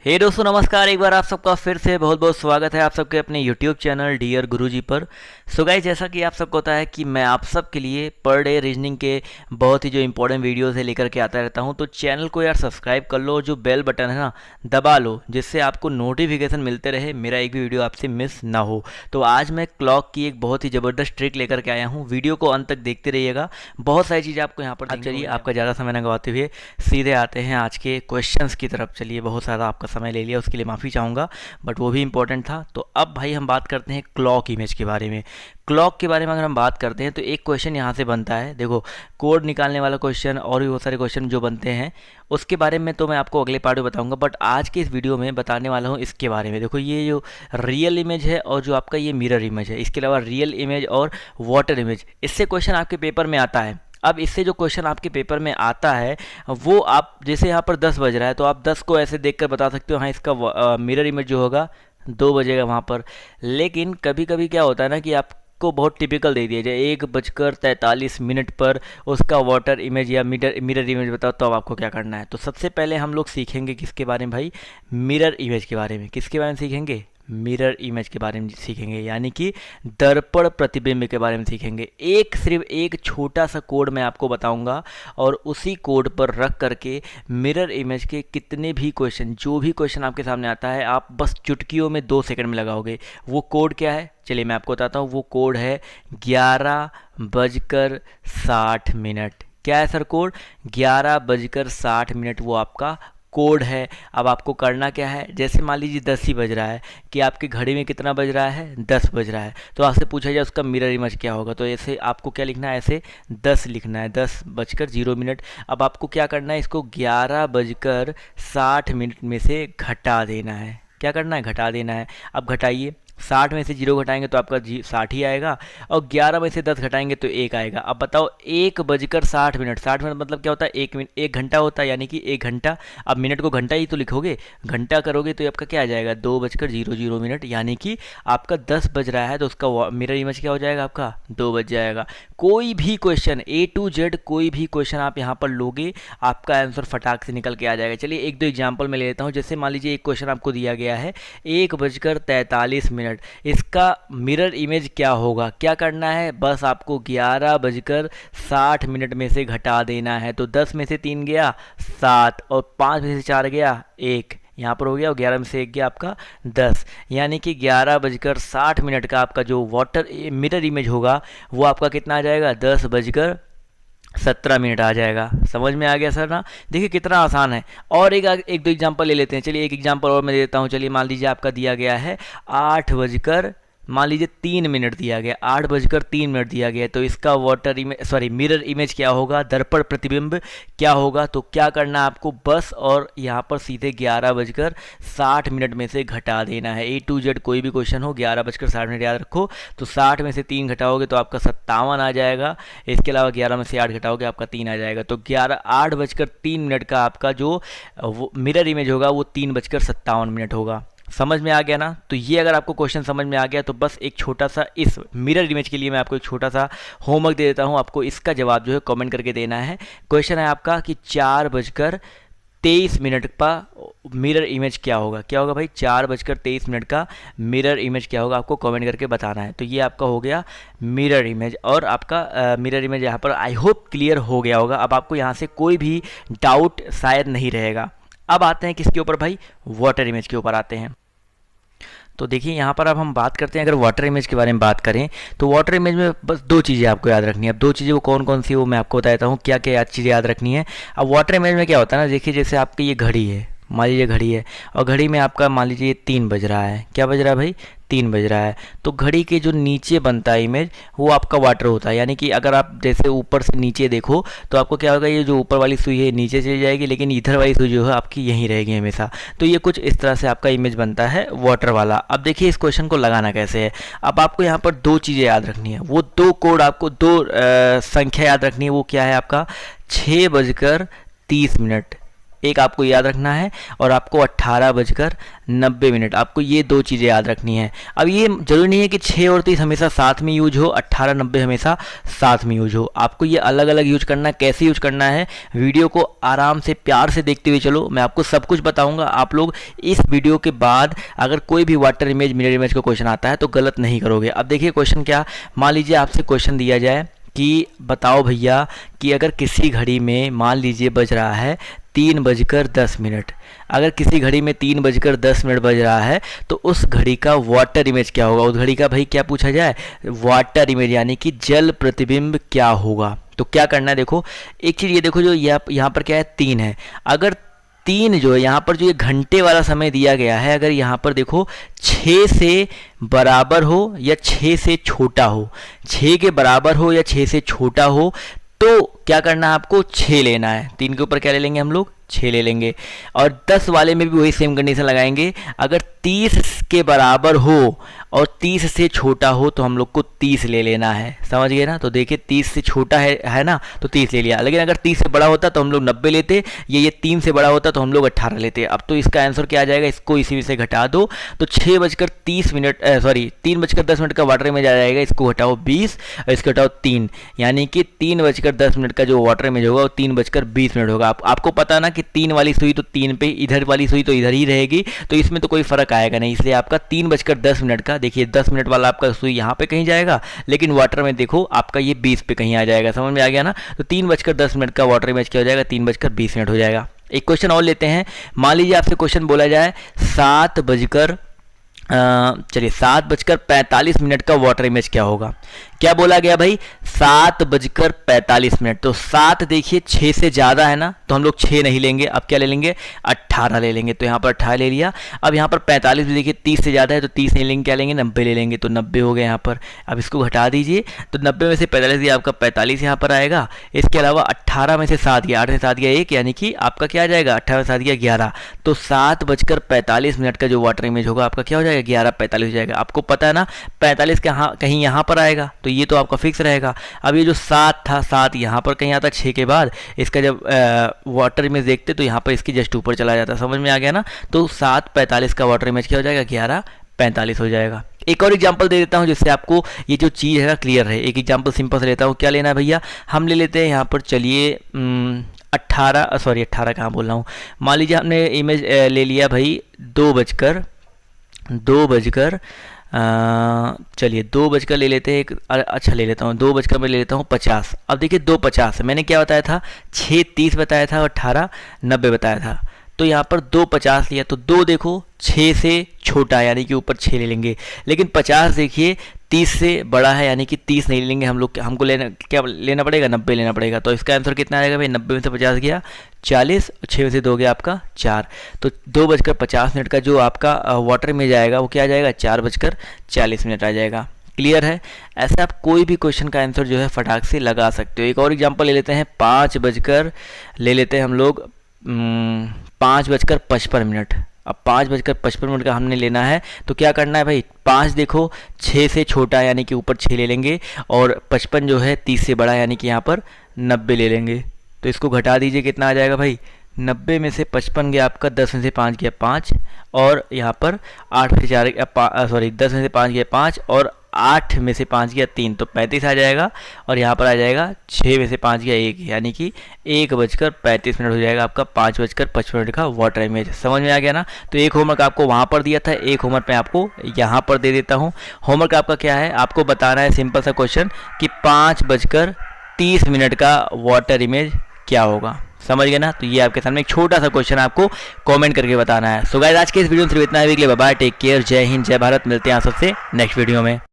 हे दोस्तों नमस्कार। एक बार आप सबका फिर से बहुत बहुत स्वागत है आप सबके अपने YouTube चैनल डियर गुरुजी पर। सो गाइस, जैसा कि आप सबको पता है कि मैं आप सब के लिए पर डे रीजनिंग के बहुत ही जो इंपॉर्टेंट वीडियोस है लेकर के आता रहता हूं। तो चैनल को यार सब्सक्राइब कर लो, जो बेल बटन है ना दबा लो, जिससे आपको नोटिफिकेशन मिलते रहे, मेरा एक भी वीडियो आपसे मिस ना हो। तो आज मैं क्लॉक की एक बहुत ही ज़बरदस्त ट्रिक लेकर के आया हूँ, वीडियो को अंत तक देखते रहिएगा, बहुत सारी चीज़ें आपको यहाँ पर। अब चलिए आपका ज़्यादा समय न गवाते हुए सीधे आते हैं आज के क्वेश्चंस की तरफ। चलिए, बहुत सारा आपका समय ले लिया, उसके लिए माफ़ी चाहूँगा, बट वो भी इंपॉर्टेंट था। तो अब भाई हम बात करते हैं क्लॉक इमेज के बारे में। क्लॉक के बारे में अगर हम बात करते हैं तो एक क्वेश्चन यहाँ से बनता है, देखो कोड निकालने वाला क्वेश्चन और भी बहुत सारे क्वेश्चन जो बनते हैं उसके बारे में तो मैं आपको अगले पार्ट में बताऊंगा, बट आज के इस वीडियो में बताने वाला हूँ इसके बारे में। देखो ये जो रियल इमेज है और जो आपका ये मिरर इमेज है, इसके अलावा रियल इमेज और वाटर इमेज, इससे क्वेश्चन आपके पेपर में आता है। अब इससे जो क्वेश्चन आपके पेपर में आता है वो आप जैसे यहाँ पर 10 बज रहा है तो आप 10 को ऐसे देखकर बता सकते हो हाँ इसका मिरर इमेज जो होगा 2 बजेगा वहाँ पर। लेकिन कभी कभी क्या होता है ना कि आपको बहुत टिपिकल दे दिया जाए 1:43 पर उसका वाटर इमेज या मिरर इमेज बताओ, तो अब आपको क्या करना है। तो सबसे पहले हम लोग सीखेंगे किसके बारे में भाई, मिरर इमेज के बारे में। किसके बारे में सीखेंगे, मिरर इमेज के बारे में सीखेंगे, यानी कि दर्पण प्रतिबिंब के बारे में सीखेंगे। सिर्फ एक छोटा सा कोड मैं आपको बताऊंगा और उसी कोड पर रख करके मिरर इमेज के कितने भी क्वेश्चन, जो भी क्वेश्चन आपके सामने आता है, आप बस चुटकियों में 2 सेकंड में लगाओगे। वो कोड क्या है चलिए मैं आपको बताता हूँ। वो कोड है 11:60। क्या है सर कोड? 11:60 वो आपका कोड है। अब आपको करना क्या है, जैसे मान लीजिए 10 ही बज रहा है कि आपकी घड़ी में कितना बज रहा है, 10 बज रहा है, तो आपसे पूछा जाए उसका मिरर इमेज क्या होगा, तो ऐसे आपको क्या लिखना है, ऐसे 10 लिखना है, 10:0। अब आपको क्या करना है, इसको 11:60 में से घटा देना है। क्या करना है, घटा देना है। अब घटाइए, 60 में से 0 घटाएंगे तो आपका 60 ही आएगा, और 11 में से 10 घटाएंगे तो 1 आएगा। अब बताओ 1:60। 60 मिनट मतलब क्या होता है, 1 घंटा होता है, यानी कि 1 घंटा। अब मिनट को घंटा ही तो लिखोगे, घंटा करोगे तो आपका क्या आ जाएगा, 2:00, यानी कि आपका 10 बज रहा है तो उसका मिरर इमेज क्या हो जाएगा, आपका 2 बज जाएगा। कोई भी क्वेश्चन A to Z कोई भी क्वेश्चन आप यहाँ पर लोगे, आपका आंसर फटाक से निकल के आ जाएगा। चलिए 1-2 एग्जाम्पल मैं ले लेता हूँ। जैसे मान लीजिए एक क्वेश्चन आपको दिया गया है 1:43, इसका मिरर इमेज क्या होगा। क्या करना है, बस आपको 11:60 में से घटा देना है। तो 10 में से 3 गया 7, और 5 में से 4 गया 1, यहाँ पर हो गया, और 11 में से 1 गया आपका 10, यानी कि 11:60 का आपका जो वाटर मिरर इमेज होगा वो आपका कितना आ जाएगा, 10:17 आ जाएगा। समझ में आ गया सर ना? देखिए कितना आसान है। और एक 2 एग्जांपल ले लेते हैं। चलिए एक एग्जांपल और मैं देता हूँ। चलिए मान लीजिए आपका दिया गया है 8:03 दिया गया, 8:03 दिया गया, तो इसका वाटर इमेज मिरर इमेज क्या होगा, दर्पण प्रतिबिंब क्या होगा। तो क्या करना है आपको, बस और यहाँ पर सीधे 11:60 में से घटा देना है। A to Z कोई भी क्वेश्चन हो 11:60 याद रखो। तो 60 में से 3 घटाओगे तो आपका 57 आ जाएगा। इसके अलावा 11 में से 8 घटाओगे आपका 3 आ जाएगा। तो 8:03 का आपका जो मिरर इमेज होगा वो 3:57 होगा। समझ में आ गया ना? तो ये अगर आपको क्वेश्चन समझ में आ गया तो बस एक छोटा सा इस मिरर इमेज के लिए मैं आपको एक छोटा सा होमवर्क दे देता हूँ। आपको इसका जवाब जो है कमेंट करके देना है। क्वेश्चन है आपका कि 4:23 का मिरर इमेज क्या होगा। क्या होगा भाई, 4:23 का मिरर इमेज क्या होगा, आपको कमेंट करके बताना है। तो ये आपका हो गया मिरर इमेज, और आपका मिरर इमेज यहाँ पर आई होप क्लियर हो गया होगा। अब आपको यहाँ से कोई भी डाउट शायद नहीं रहेगा। अब आते हैं किसके ऊपर भाई, वाटर इमेज के ऊपर आते हैं। तो देखिए यहाँ पर अब हम बात करते हैं, अगर वाटर इमेज के बारे में बात करें तो वाटर इमेज में बस 2 चीज़ें आपको याद रखनी है। अब 2 चीज़ें वो कौन कौन सी वो मैं आपको बताता हूँ, क्या क्या चीज़ें याद रखनी है। अब वाटर इमेज में क्या होता है ना, देखिए जैसे आपकी ये घड़ी है, मान लीजिए घड़ी है, और घड़ी में आपका मान लीजिए 3 बज रहा है। क्या बज रहा है भाई, 3 बज रहा है। तो घड़ी के जो नीचे बनता है इमेज वो आपका वाटर होता है, यानी कि अगर आप जैसे ऊपर से नीचे देखो तो आपको क्या होगा, ये जो ऊपर वाली सुई है नीचे चली जाएगी, लेकिन इधर वाली सुई जो है आपकी यहीं रहेगी हमेशा। तो ये कुछ इस तरह से आपका इमेज बनता है वाटर वाला। अब देखिए इस क्वेश्चन को लगाना कैसे है। अब आपको यहाँ पर 2 चीज़ें याद रखनी है, वो 2 कोड आपको 2 संख्या याद रखनी है। वो क्या है आपका 6:30, एक आपको याद रखना है, और आपको 18:90 आपको ये दो चीज़ें याद रखनी है। अब ये जरूरी नहीं है कि 6 और 30 हमेशा साथ में यूज हो, 18:90 हमेशा साथ में यूज हो। आपको ये अलग अलग यूज करना है। कैसे यूज करना है, वीडियो को आराम से प्यार से देखते हुए चलो, मैं आपको सब कुछ बताऊंगा। आप लोग इस वीडियो के बाद अगर कोई भी वाटर इमेज, मिरर इमेज का क्वेश्चन आता है तो गलत नहीं करोगे। अब देखिए क्वेश्चन क्या, मान लीजिए आपसे क्वेश्चन दिया जाए कि बताओ भैया कि अगर किसी घड़ी में मान लीजिए बज रहा है 3:10, अगर किसी घड़ी में 3:10 बज रहा है तो उस घड़ी का वाटर इमेज क्या होगा। उस घड़ी का भाई क्या पूछा जाए, वाटर इमेज यानी कि जल प्रतिबिंब क्या होगा। तो क्या करना है, देखो एक चीज़ ये देखो, जो यहाँ पर क्या है 3 है। अगर 3 जो है यहाँ पर जो ये घंटे वाला समय दिया गया है, अगर यहाँ पर देखो 6 से बराबर हो या 6 से छोटा हो, 6 के बराबर हो या 6 से छोटा हो, तो क्या करना है आपको 6 लेना है। 3 के ऊपर क्या ले लेंगे हम लोग, 6 ले लेंगे। और 10 वाले में भी वही सेम कंडीशन लगाएंगे। अगर 30 के बराबर हो और 30 से छोटा हो तो हम लोग को 30 ले लेना है। समझ गए ना। तो देखिए 30 से छोटा है ना, तो 30 ले लिया। लेकिन अगर 30 से बड़ा होता तो हम लोग 90 लेते, ये 3 से बड़ा होता तो हम लोग 18 लेते। अब तो इसका आंसर क्या आ जाएगा, इसको इसी में से घटा दो तो 3:10 का वाटर इमेज आ जाएगा। इसको घटाओ 20 और इसको घटाओ 3, यानी कि 3:10 का जो वाटर इमेज होगा वो 3:20 होगा। आपको पता ना कि 3 वाली सुई तो 3 पे, इधर वाली सुई तो इधर ही रहेगी, तो इसमें तो कोई फर्क आएगा नहीं। इसलिए आपका 3:10 का, देखिए 10 मिनट वाला आपका सुई यहाँ पे कहीं जाएगा, लेकिन वाटर में देखो आपका ये 20 पे कहीं आ जाएगा। समझ में आ गया ना। तो 3:10 का वाटर इमेज क्या हो जाएगा, 3:20 हो जाएगा। एक क्वेश्चन और लेते हैं। मान लीजिए आपसे क्वेश्चन बोला जाए 7:45 का वाटर इमेज क्या होगा। क्या बोला गया भाई, 7:45। तो 7 देखिए 6 से ज़्यादा है ना, तो हम लोग 6 नहीं लेंगे। अब क्या ले लेंगे, 18 ले लेंगे। तो यहाँ पर 18 ले लिया। अब यहाँ पर 45 भी देखिए 30 से ज़्यादा है, तो 30 नहीं लेंगे, क्या लेंगे, 90 ले लेंगे। तो 90 हो गए यहाँ पर। अब इसको घटा दीजिए, तो 90 में से 45 दिया, आपका 45 यहाँ पर आएगा। इसके अलावा 18 में से 7 गया, 8 में 7 गया 1, यानी कि आपका क्या आ जाएगा, 18 में 7 गया 11। तो 7:45 का जो वाटर इमेज होगा आपका क्या हो जाएगा, 11:45 हो जाएगा। आपको पता है ना 45 कहीं यहाँ पर आएगा, तो ये तो आपका फिक्स रहेगा। अब ये जो 7 था, 7 यहाँ पर कहीं आता 6 के बाद। इसका जब वाटर इमेज देखते तो यहाँ पर इसकी जस्ट ऊपर चला जाता। समझ में आ गया ना। तो 7:45 का वाटर इमेज क्या हो जाएगा, 11:45 हो जाएगा। एक और एग्जांपल दे देता हूँ जिससे आपको ये जो चीज़ है क्लियर है। एक एग्जांपल सिंपल से लेता हूँ। क्या लेना है भैया, हम ले लेते हैं यहाँ पर, चलिए 18 कहाँ बोल रहा हूँ। मान लीजिए हमने इमेज ले लिया भाई 2 बजकर ले लेते हैं एक, अच्छा ले लेता हूँ 2 में ले लेता हूँ 50। अब देखिए 2:50 मैंने क्या बताया था, 6:30 बताया था और 18:90 बताया था। तो यहाँ पर 2:50 लिया, तो 2 देखो 6 से छोटा यानी कि ऊपर 6 ले लेंगे। लेकिन 50 देखिए 30 से बड़ा है, यानी कि 30 नहीं लेंगे हम लोग। हमको क्या लेना पड़ेगा, 90 लेना पड़ेगा। तो इसका आंसर कितना आएगा भाई, 90 में से 50 गया 40, 6 में से 2 गया आपका 4। तो 2:50 का जो आपका वाटर इमेज आएगा वो क्या आ जाएगा, 4:40 आ जाएगा। क्लियर है। ऐसे आप कोई भी क्वेश्चन का आंसर जो है फटाक से लगा सकते हो। एक और एग्जाम्पल ले लेते हैं, 5:55 हम लोग 5:55। अब 5:55 का हमने लेना है, तो क्या करना है भाई, 5 देखो 6 से छोटा यानी कि ऊपर 6 ले लेंगे, और 55 जो है 30 से बड़ा यानी कि यहाँ पर 90 ले लेंगे। तो इसको घटा दीजिए, कितना आ जाएगा भाई, 90 में से 55 गया आपका, 10 में से 5 गया 5, और यहाँ पर 10 में से 5 गया 5, और 8 में से 5 गया 3, तो 35 आ जाएगा। और यहाँ पर आ जाएगा 6 में से 5 गया 1, यानी कि 1:35 हो जाएगा आपका 5:55 का वाटर इमेज। समझ में आ गया ना। तो एक होमवर्क आपको वहाँ पर दिया था, एक होमवर्क मैं आपको यहाँ पर दे देता हूँ। होमवर्क आपका क्या है, आपको बताना है सिंपल सा क्वेश्चन कि 5:30 का वाटर इमेज क्या होगा। समझ गए ना। तो ये आपके सामने एक छोटा सा क्वेश्चन आपको कमेंट करके बताना है। सो गाइस आज के इस वीडियो में सिर्फ इतना है। बाय बाय, टेक केयर, जय हिंद, जय भारत। मिलते हैं आप सबसे नेक्स्ट वीडियो में।